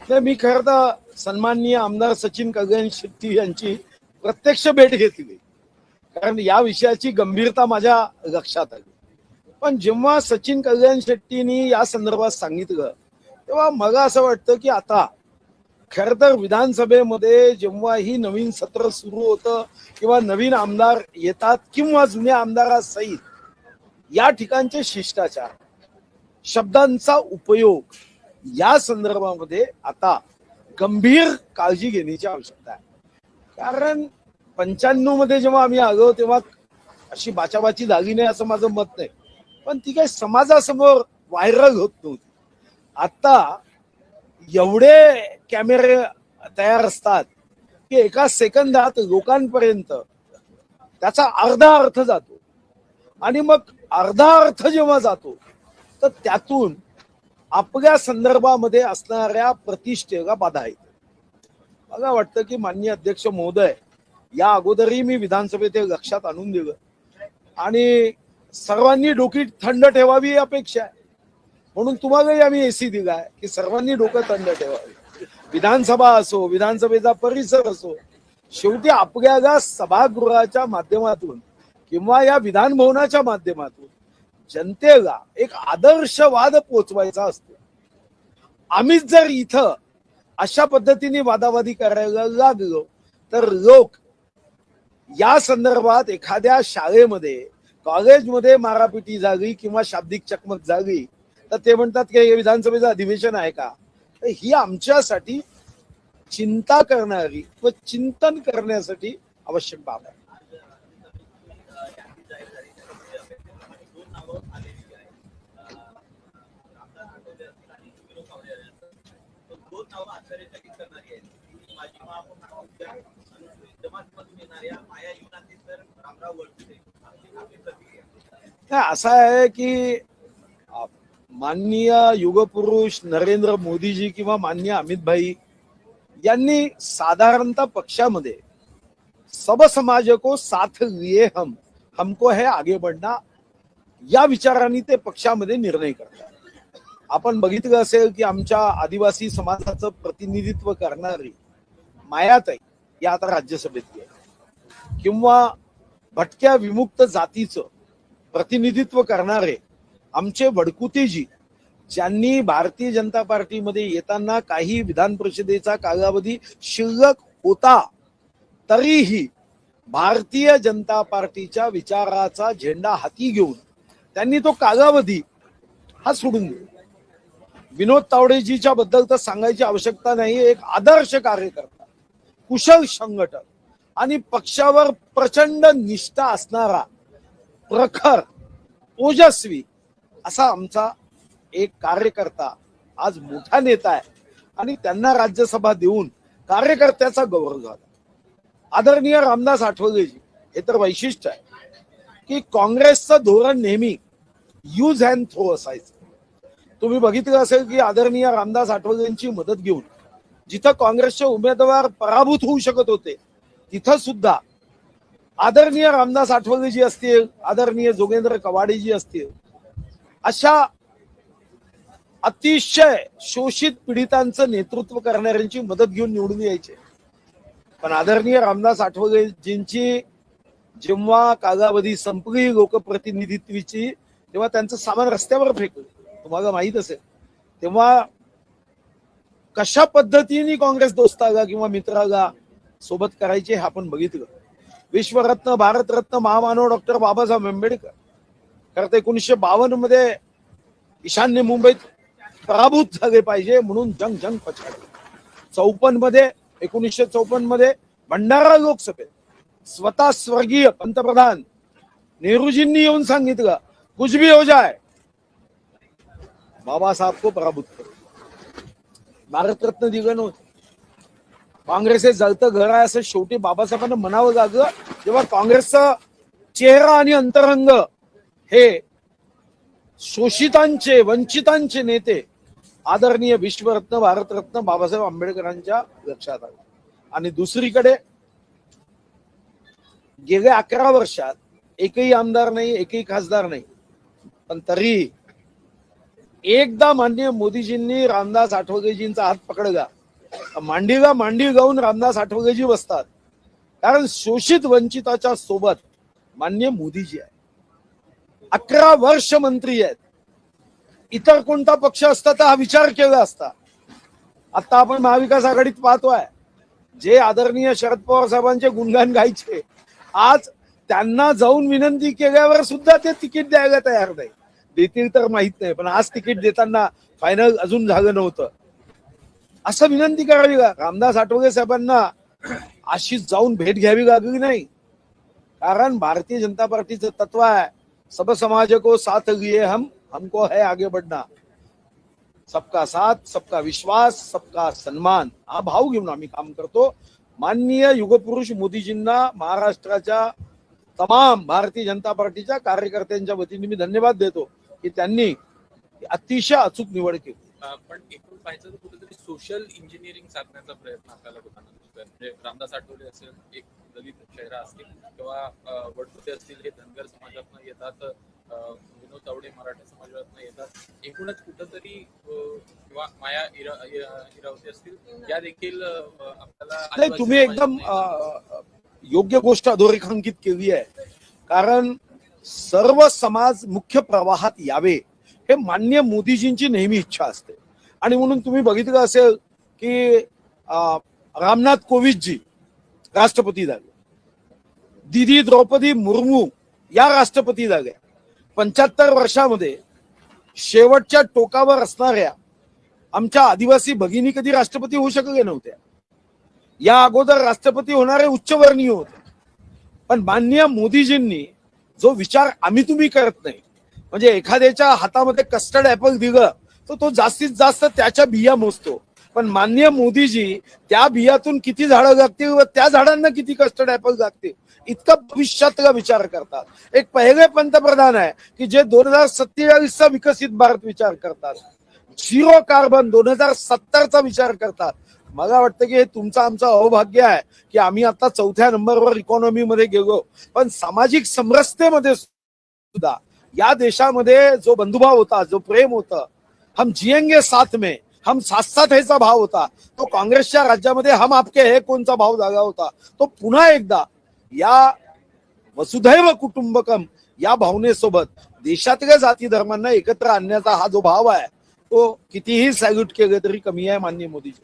तर मी खरं तर सन्माननीय आमदार सचिन कगन शेट्टी यांची प्रत्यक्ष भेट घेतली, कारण या विषयाची गंभीरता माझ्या लक्षात आली. पण जेव्हा सचिन कगन शेट्टींनी या संदर्भात सांगितलं तेव्हा मला असं वाटतं की आता खरं तर विधानसभेमध्ये जेव्हा ही नवीन सत्र सुरू होतं किंवा नवीन आमदार येतात किंवा जुन्या आमदारासहित या ठिकाणचे शिष्टाचार शब्दांचा उपयोग या संदर्भामध्ये आता गंभीर काळजी घेण्याची आवश्यकता आहे. कारण 95 मध्ये जेव्हा आम्ही आलो तेव्हा अशी बाचाबाची झाली नाही असं माझं मत नाही, पण ती काही समाजासमोर व्हायरल होत नव्हती. आता एवढे कॅमेरे तयार असतात की एका सेकंदात लोकांपर्यंत त्याचा अर्धा अर्थ जातो, आणि मग अर्धा अर्थ जेव्हा जातो तर त्यातून आपल्या संदर्भामध्ये असणाऱ्या प्रतिष्ठेला बाधा येते. मला वाटतं की माननीय अध्यक्ष महोदय या अगोदरही मी विधानसभेत हे लक्षात आणून दिलं, आणि सर्वांनी डोकी थंड ठेवावी ही अपेक्षा आहे. म्हणून तुम्हालाही आम्ही एसी दिलाय की सर्वांनी डोकं थंड ठेवावे. विधानसभा असो, विधानसभेचा परिसर असो, शेवटी आपल्याला सभागृहाच्या माध्यमातून किंवा या विधान भवनाच्या माध्यमातून जनतेला एक आदर्शवाद पोचवायचा असतो. आम्हीच जर इथं अशा पद्धतीने वादावादी करायला लागलो तर लोक या संदर्भात एखाद्या शाळेमध्ये कॉलेजमध्ये मारापिटी झाली किंवा शाब्दिक चकमक झाली तर ते म्हणतात की हे विधानसभेचं अधिवेशन आहे का. ही आमच्यासाठी चिंता करणारी व चिंतन करण्यासाठी आवश्यक बाब आहे. असं आहे की माननीय युगपुरुष नरेंद्र मोदीजी किंवा माननीय अमित भाई यांनी साधारणतः पक्षामध्ये सब समाज को साथ लिए हमको है आगे बढ़ना या विचारांनी ते पक्षामध्ये निर्णय करतात. आपण बघितलं असेल की आमच्या आदिवासी समाजाचं प्रतिनिधित्व करणारी मायाताई या आता राज्यसभेत आहे, किंवा भटक्या विमुक्त जातीचं प्रतिनिधित्व करणारे आमचे वडकुतेजी, ज्यांनी भारतीय जनता पार्टीमध्ये येताना काही विधान परिषदेचा कालावधी शिल्लक होता तरीही भारतीय जनता पार्टीच्या विचाराचा झेंडा हाती घेऊन त्यांनी तो कालावधी हा सोडून दिला. विनोद तावडेजीच्या बद्दल तर सांगायची आवश्यकता नाही. एक आदर्श कार्यकर्ता, कुशल संघटक आणि पक्षावर प्रचंड निष्ठा असणारा प्रखर ओजस्वी असा आमचा एक कार्यकर्ता आज मोठा नेता आहे, आणि त्यांना राज्यसभा देऊन कार्यकर्त्याचा गौरव झाला. आदरणीय रामदास आठवलेजी, हे तर वैशिष्ट्य आहे की काँग्रेसचं धोरण नेहमी यूज अँड थ्रो असायचं. तुम्ही बघितलं असेल की आदरणीय रामदास आठवलेंची मदत घेऊन जिथं काँग्रेसचे उमेदवार पराभूत होऊ शकत होते तिथं सुद्धा आदरणीय रामदास आठवलेजी असतील, आदरणीय जोगेंद्र कवाडेजी असतील, अशा अतिशय शोषित पीडितांचं नेतृत्व करणाऱ्यांची मदत घेऊन निवडून यायचे. पण आदरणीय रामदास आठवलेजींची जेव्हा कालावधी संपली लोकप्रतिनिधित्वाची तेव्हा त्यांचं सामान रस्त्यावर फेकलं. तुम्हाला माहित असेल तेव्हा कशा पद्धतीने काँग्रेस दोस्ताला किंवा मित्राला सोबत करायचे हे आपण बघितलं. विश्वरत्न, भारतरत्न, महामानव डॉक्टर बाबासाहेब आंबेडकर खरं तर 1952 मध्ये ईशान्य मुंबईत पराभूत झाले पाहिजे म्हणून जंग जंग पछाडले. 1954 मध्ये भंडारा लोकसभेत स्वतः स्वर्गीय पंतप्रधान नेहरूजींनी येऊन सांगितलं कुछ भी हो जाए बाबासाहेब को पराभूत करो. भारतरत्न दिलं नव्हतं. काँग्रेस हे जळतं घर आहे असं शेवटी बाबासाहेबांना म्हणावं लागलं जेव्हा काँग्रेसचा चेहरा आणि अंतरंग हे शोषितांचे, वंचितांचे नेते आदरणीय विश्वरत्न, भारतरत्न बाबासाहेब आंबेडकरांच्या लक्षात आलं. आणि दुसरीकडे गेल्या 11 वर्षात एकही आमदार नाही, एकही खासदार नाही, पण तरी एकदा माननीय मोदीजींनी रामदास आठवलेजींचा हात पकडला, मांडीला मांडी गाऊन रामदास आठवलेजी बसतात. कारण शोषित वंचिताच्या सोबत माननीय मोदीजी आहे. 11 वर्ष मंत्री आहेत. इतर कोणता पक्ष असता तर हा विचार केला असता. आता आपण महाविकास आघाडीत पाहतोय, जे आदरणीय शरद पवार साहेबांचे गुणगान गायचे, आज त्यांना जाऊन विनंती केल्यावर सुद्धा ते तिकीट द्यायला तयार नाही. देतील तर माहित नाही, पण आज तिकीट देताना फायनल अजून झालं नव्हतं. असं विनंती करावी का? रामदास आठवले साहेबांना अशीच जाऊन भेट घ्यावी लागली नाही. कारण भारतीय जनता पार्टीचं तत्व आहे, सब समाज को साथ लिए हमको है आगे बढ़ना, सबका साथ, सबका विश्वास, सबका सन्मान, हा भाव घेऊन आम्ही काम करतो. माननीय युगपुरुष मोदीजींना महाराष्ट्राच्या तमाम भारतीय जनता पार्टीच्या कार्यकर्त्यांच्या वतीने मी धन्यवाद देतो की त्यांनी अतिशय अचूक निवड केली. पण एकूण पाहायचं तर कुठेतरी सोशल इंजिनिअरिंग साधण्याचा प्रयत्न आपल्याला होताना दिसतोय. म्हणजे रामदास आठवले असेल, एक दलित चेहरा असतील किंवा वडकुते असतील, हे धनगर समाजातून येतात, विनोद तावडे मराठा समाजातून येतात. एकूणच कुठंतरी किंवा माया इरावते असतील, या देखील आपल्याला नाही, तुम्ही एकदम योग्य गोष्ट अधोरेखांकित केली आहे. कारण सर्व समाज मुख्य प्रवाहात यावे हे माननीय मोदीजींची नेहमी इच्छा असते. आणि म्हणून तुम्ही बघितलं असेल की रामनाथ कोविंदजी राष्ट्रपती झाले, दीदी द्रौपदी मुर्मू या राष्ट्रपती झाल्या. 75 वर्षामध्ये शेवटच्या टोकावर असणाऱ्या आमच्या आदिवासी भगिनी कधी राष्ट्रपती होऊ शकले नव्हत्या. या अगोदर राष्ट्रपती होणारे उच्चवर्णीय होते. पण माननीय मोदीजींनी जो विचार आम्ही तुम्ही करत नाही, म्हणजे एखाद्याच्या हातामध्ये कस्टर्ड ऍपल दिलं तर तो जास्तीत जास्त त्याच्या बिया मोजतो. पण माननीय मोदीजी त्या बियातून किती झाडं लागतील व त्या झाडांना किती कस्टर्ड ऍपल लागतील इतका भविष्यातला विचार करतात. एक पहिले पंतप्रधान आहे की जे 2047चा विकसित भारत विचार करतात, 0 कार्बन 2070चा विचार करतात. मला वाटतं की हे तुमचं आमचं अहोभाग्य आहे की आम्ही आता 4थ्या नंबरवर इकॉनॉमीमध्ये गेलो. पण सामाजिक समरसतेमध्ये सुद्धा या देशामध्ये जो बंधुभाव होता, जो प्रेम होतं, हम जिएंगे साथ में, हम साथ साथ हेचा भाव होता, तो काँग्रेसच्या राज्यामध्ये हम आपके हे कोणचा भाव जागा होता, तो पुन्हा एकदा या वसुधैव कुटुंबकम या भावनेसोबत देशातल्या जाती धर्मांना एकत्र आणण्याचा हा जो भाव आहे तो कितीही सॅल्यूट केले तरी कमी आहे माननीय मोदीजी.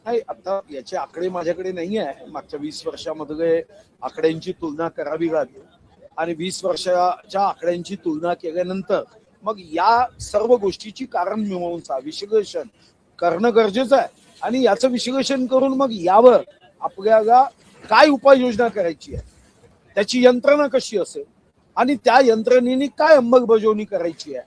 नाही, आता याचे आकडे माझ्याकडे नाही आहे. मागच्या 20 वर्षामध्ये आकड्यांची तुलना करावी लागेल आणि 20 वर्षाच्या आकड्यांची तुलना केल्यानंतर मग या सर्व गोष्टीची कारण मीमांसा विश्लेषण करणं गरजेचं आहे. आणि याचं विश्लेषण करून मग यावर आपल्याला काय उपाययोजना करायची आहे, त्याची यंत्रणा कशी असेल आणि त्या यंत्रणेने काय अंमलबजावणी करायची आहे,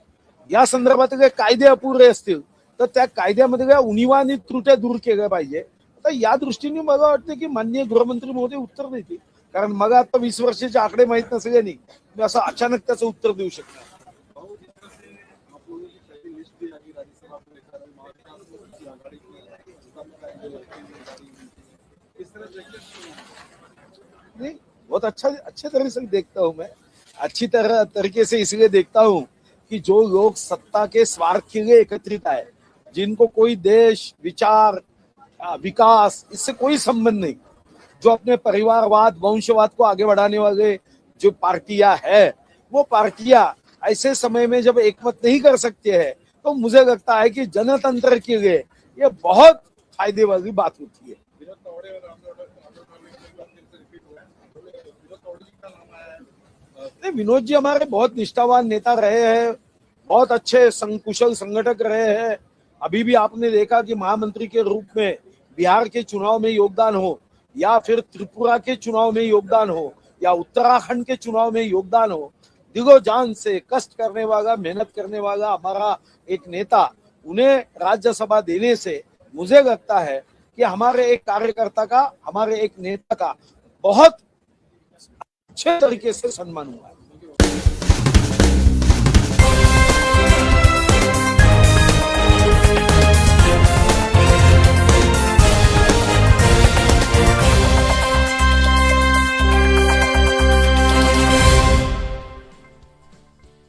या संदर्भातले कायदे अपुरे असतील तर त्या कायद्यामधल्या उणिवा आणि त्रुट्या दूर केल्या पाहिजे. तर या दृष्टीने मला वाटतं की माननीय गृहमंत्री महोदय उत्तर देतील. कारण मला आता 20 वर्षाचे आकडे माहित नसल्याने मी असं अचानक त्याचं उत्तर देऊ शकतो. नहीं, बहुत अच्छे तरह से देखता हूं मैं, अच्छी तरह तरीके से इसलिए देखता हूं कि जो लोग सत्ता के स्वार्थ के लिए एकत्रित आए, जिनको कोई देश विचार विकास इससे कोई संबंध नहीं, जो अपने परिवारवाद वंशवाद को आगे बढ़ाने वाले जो पार्टियां है, वो पार्टियां ऐसे समय में जब एकमत नहीं कर सकते हैं तो मुझे लगता है कि जनतंत्र के लिए ये बहुत फायदे वाली बात होती है. विनोद जी हमारे बहुत निष्ठावान नेता रहे हैं, बहुत अच्छे कुशल संगठक रहे हैं. अभी भी आपने देखा कि महामंत्री के रूप में बिहार के चुनाव में योगदान हो या फिर त्रिपुरा के चुनाव में योगदान हो या उत्तराखंड के चुनाव में योगदान हो, दिलो जान से कष्ट करने वाला मेहनत करने वाला हमारा एक नेता, उन्हें राज्यसभा देने से मुझे लगता है कि हमारे एक कार्यकर्ता का, हमारे एक नेता का बहुत अच्छे तरीके से सम्मान हुआ है।